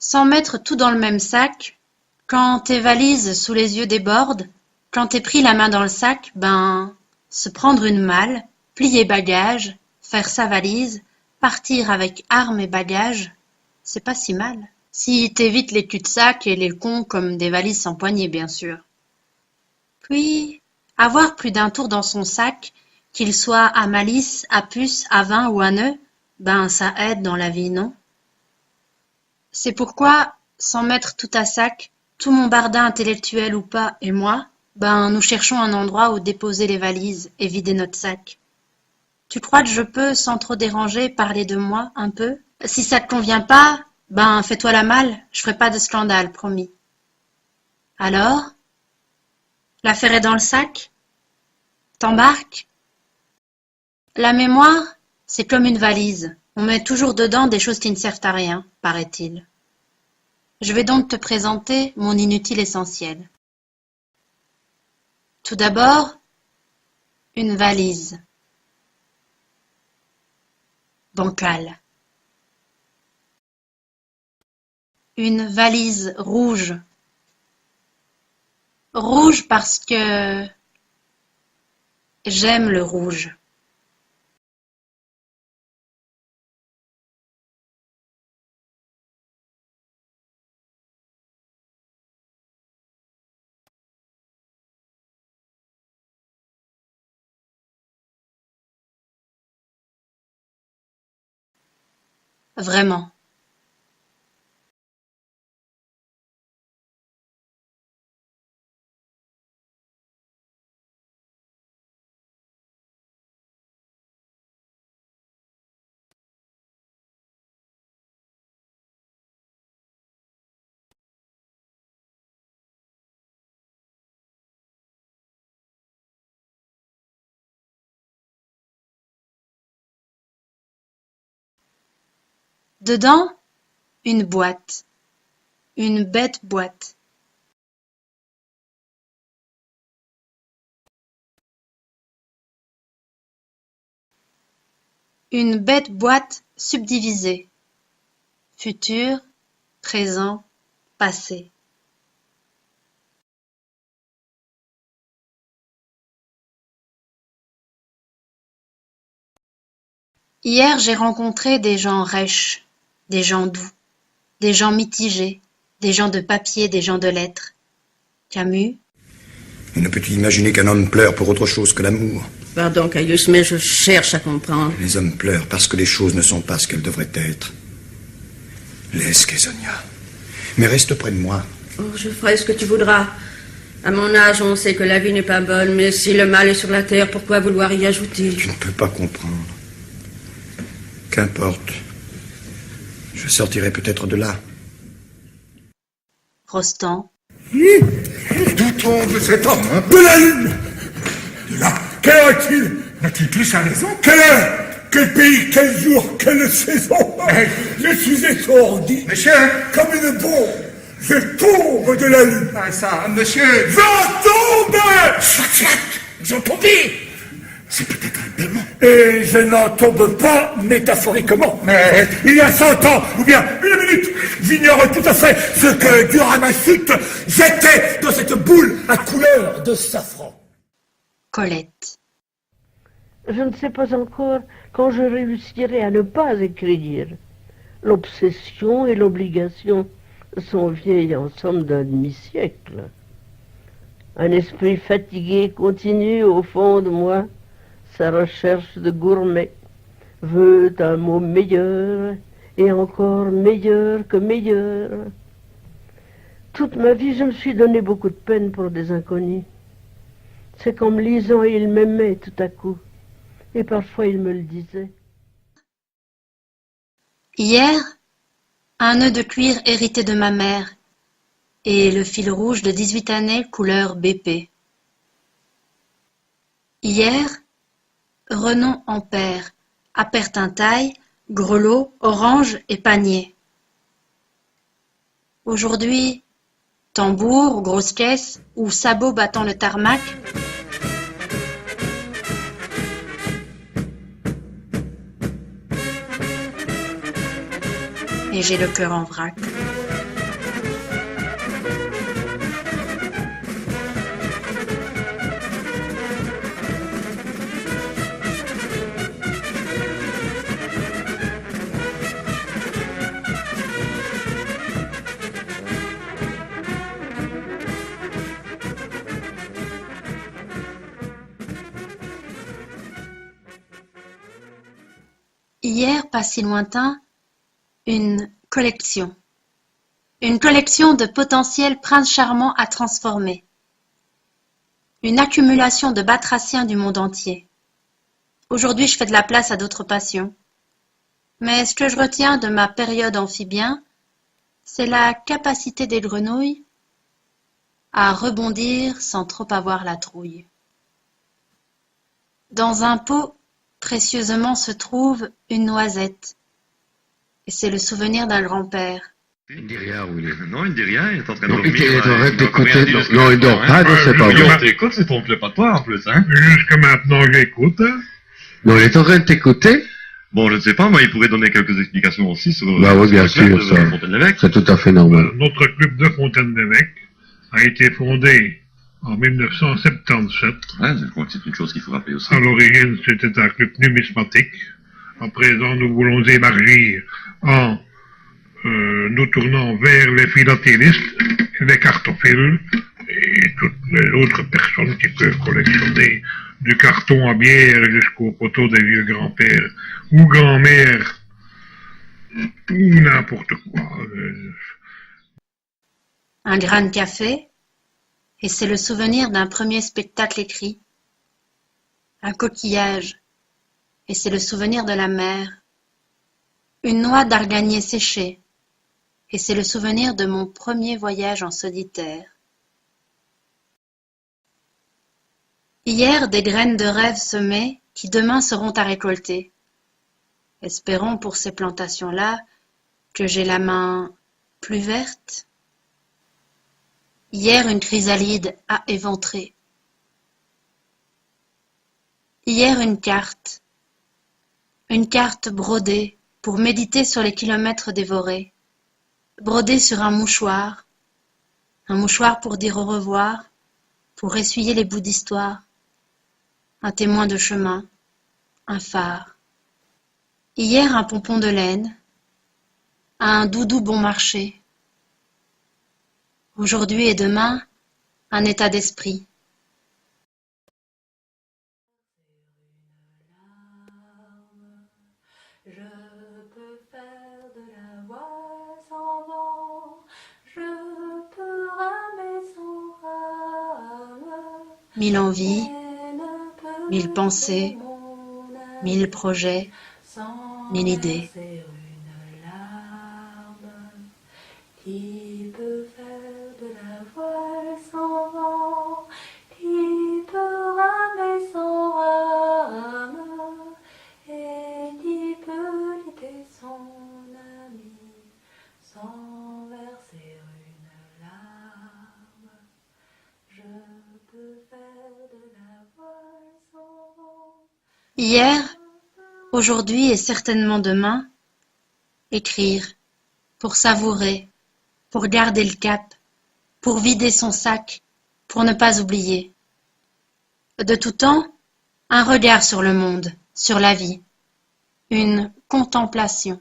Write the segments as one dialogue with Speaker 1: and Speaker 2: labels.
Speaker 1: Sans mettre tout dans le même sac, quand tes valises sous les yeux débordent, quand t'es pris la main dans le sac, se prendre une malle, plier bagages, faire sa valise, partir avec armes et bagages, c'est pas si mal. Si t'évites les cul-de-sac et les cons comme des valises sans poignée, bien sûr. Puis, avoir plus d'un tour dans son sac, qu'il soit à malice, à puce, à vin ou à nœud, ça aide dans la vie, non? C'est pourquoi, sans mettre tout à sac, tout mon bardin intellectuel ou pas et moi, nous cherchons un endroit où déposer les valises et vider notre sac. Tu crois que je peux, sans trop déranger, parler de moi un peu? Si ça te convient pas, fais-toi la malle, je ferai pas de scandale, promis. Alors? L'affaire est dans le sac? T'embarques? La mémoire, c'est comme une valise. On met toujours dedans des choses qui ne servent à rien, paraît-il. Je vais donc te présenter mon inutile essentiel. Tout d'abord, une valise. Bancale. Une valise rouge. Rouge parce que j'aime le rouge. Vraiment. Dedans, une boîte. Une bête boîte. Une bête boîte subdivisée. Futur, présent, passé. Hier, j'ai rencontré des gens rêches, des gens doux, des gens mitigés, des gens de papier, des gens de lettres. Camus.
Speaker 2: Et ne peux-tu imaginer qu'un homme pleure pour autre chose que l'amour?
Speaker 3: Pardon, Caius, mais je cherche à comprendre.
Speaker 2: Les hommes pleurent parce que les choses ne sont pas ce qu'elles devraient être. Laisse, Késonia. Mais reste près de moi.
Speaker 3: Oh, je ferai ce que tu voudras. À mon âge, on sait que la vie n'est pas bonne, mais si le mal est sur la terre, pourquoi vouloir y ajouter?
Speaker 2: Tu ne peux pas comprendre. Qu'importe. Je sortirai peut-être de là.
Speaker 1: Rostand.
Speaker 4: D'où tombe cet homme? De la lune! De là? Quelle heure est-il? N'a-t-il plus sa raison? Quelle heure? Quel pays? Quel jour? Quelle saison? Je suis étourdi.
Speaker 5: Monsieur?
Speaker 4: Comme une bombe. Je tombe de la lune.
Speaker 5: Ah ça, monsieur!
Speaker 4: Je tombe!
Speaker 5: Ils ont tombé!
Speaker 4: C'est peut-être un démon. Et je n'en tombe pas métaphoriquement.
Speaker 5: Mais
Speaker 4: il y a 100 ans, ou bien une minute, j'ignore tout à fait ce que durant ma chute, j'étais dans cette boule à couleur de safran.
Speaker 1: Colette.
Speaker 6: Je ne sais pas encore quand je réussirai à ne pas écrire. L'obsession et l'obligation sont vieilles en somme d'un demi-siècle. Un esprit fatigué continue au fond de moi sa recherche de gourmet, veut un mot meilleur et encore meilleur que meilleur. Toute ma vie, je me suis donné beaucoup de peine pour des inconnus. C'est qu'en me lisant, ils m'aimaient tout à coup, et parfois ils me le disaient.
Speaker 1: Hier, un nœud de cuir hérité de ma mère, et le fil rouge de 18 années couleur BP. Hier, Renom en paire, apertintaille, grelot, orange et panier. Aujourd'hui, tambour, grosse caisse ou sabot battant le tarmac. Et j'ai le cœur en vrac. Hier, pas si lointain, une collection. Une collection de potentiels princes charmants à transformer. Une accumulation de batraciens du monde entier. Aujourd'hui, je fais de la place à d'autres passions. Mais ce que je retiens de ma période amphibien, c'est la capacité des grenouilles à rebondir sans trop avoir la trouille. Dans un pot, précieusement se trouve une noisette. Et c'est le souvenir d'un grand-père.
Speaker 7: Il dit rien, où il est.
Speaker 8: Non, il dit rien, il est en train de
Speaker 7: Non,
Speaker 8: dormir.
Speaker 7: il est en train
Speaker 8: Il
Speaker 7: d'écouter.
Speaker 8: doit
Speaker 7: Non, il dort pas, non, c'est pas
Speaker 8: Non,
Speaker 7: vrai.
Speaker 8: t'écoutes, c'est ton pas toi en plus, hein.
Speaker 4: Jusque maintenant, j'écoute.
Speaker 7: Non, il est en train de t'écouter.
Speaker 8: Bon, je ne sais pas, moi, il pourrait donner quelques explications aussi sur
Speaker 7: Bah oui,
Speaker 8: sur
Speaker 7: bien
Speaker 8: le club
Speaker 7: sûr,
Speaker 8: de
Speaker 7: ça.
Speaker 8: Fontaine-l'Évêque.
Speaker 7: C'est tout à fait normal.
Speaker 4: Notre club de Fontaine-l'Évêque a été fondé en 1977.
Speaker 8: Ouais, je crois que c'est une chose qu'il faut rappeler aussi.
Speaker 4: À l'origine, c'était un club numismatique. À présent, nous voulons élargir en nous tournant vers les philatélistes, les cartophiles et toutes les autres personnes qui peuvent collectionner du carton à bière jusqu'au poteau des vieux grands-pères ou grand-mères ou n'importe quoi.
Speaker 1: Un grain de café, et c'est le souvenir d'un premier spectacle écrit. Un coquillage, et c'est le souvenir de la mer. Une noix d'arganier séchée, et c'est le souvenir de mon premier voyage en solitaire. Hier, des graines de rêve semées qui demain seront à récolter. Espérons pour ces plantations-là que j'ai la main plus verte. Hier, une chrysalide à éventrer. Hier, une carte brodée pour méditer sur les kilomètres dévorés. Brodée sur un mouchoir pour dire au revoir, pour essuyer les bouts d'histoire, un témoin de chemin, un phare. Hier, un pompon de laine, un doudou bon marché. Aujourd'hui et demain, un état d'esprit.
Speaker 9: Je peux faire de la voile sans vent, je peux ramer sans rame.
Speaker 1: 1000 envies, 1000 pensées, 1000 projets, 1000 idées.
Speaker 9: Une larme. Qui peut faire de la voile sans vent, qui peut ramer sans rame, et qui peut quitter son ami sans verser une larme. Je peux faire de la voile sans vent.
Speaker 1: Hier, aujourd'hui et certainement demain, écrire, pour savourer, pour garder le cap, pour vider son sac, pour ne pas oublier. De tout temps, un regard sur le monde, sur la vie, une contemplation,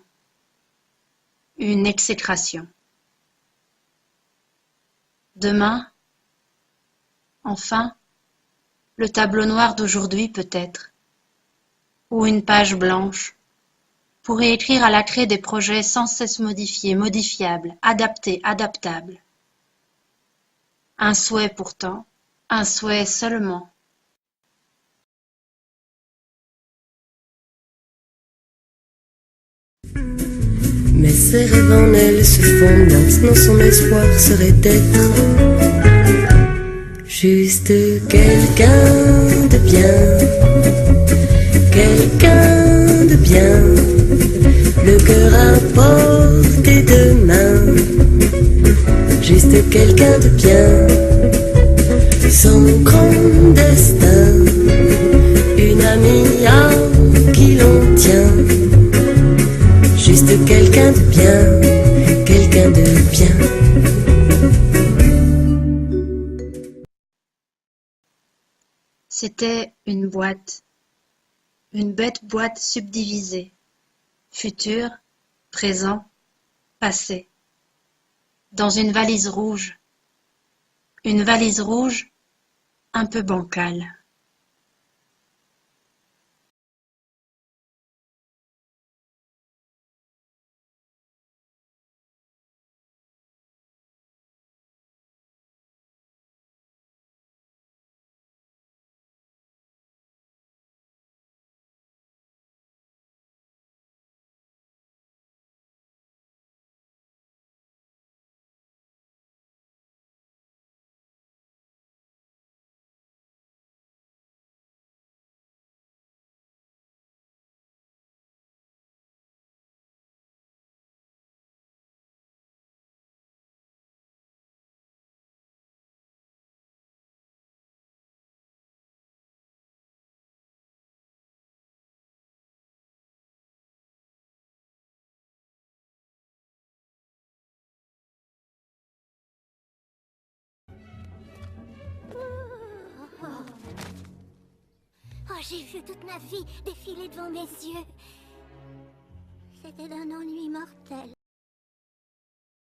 Speaker 1: une exécration. Demain, enfin, le tableau noir d'aujourd'hui peut-être, ou une page blanche, pour y écrire à la craie des projets sans cesse modifiés, modifiables, adaptés, adaptables. Un souhait pourtant, un souhait seulement.
Speaker 10: Mais ses rêves en elle se font, maintenant son espoir serait d'être juste quelqu'un de bien, quelqu'un de bien, le cœur à portée de main, juste quelqu'un de bien, son grand destin, une amie à qui l'on tient, juste quelqu'un de bien, quelqu'un de bien.
Speaker 1: C'était une boîte, une bête boîte subdivisée, futur, présent, passé, dans une valise rouge un peu bancale.
Speaker 11: j'ai vu toute ma vie défiler devant mes yeux. C'était d'un ennui mortel.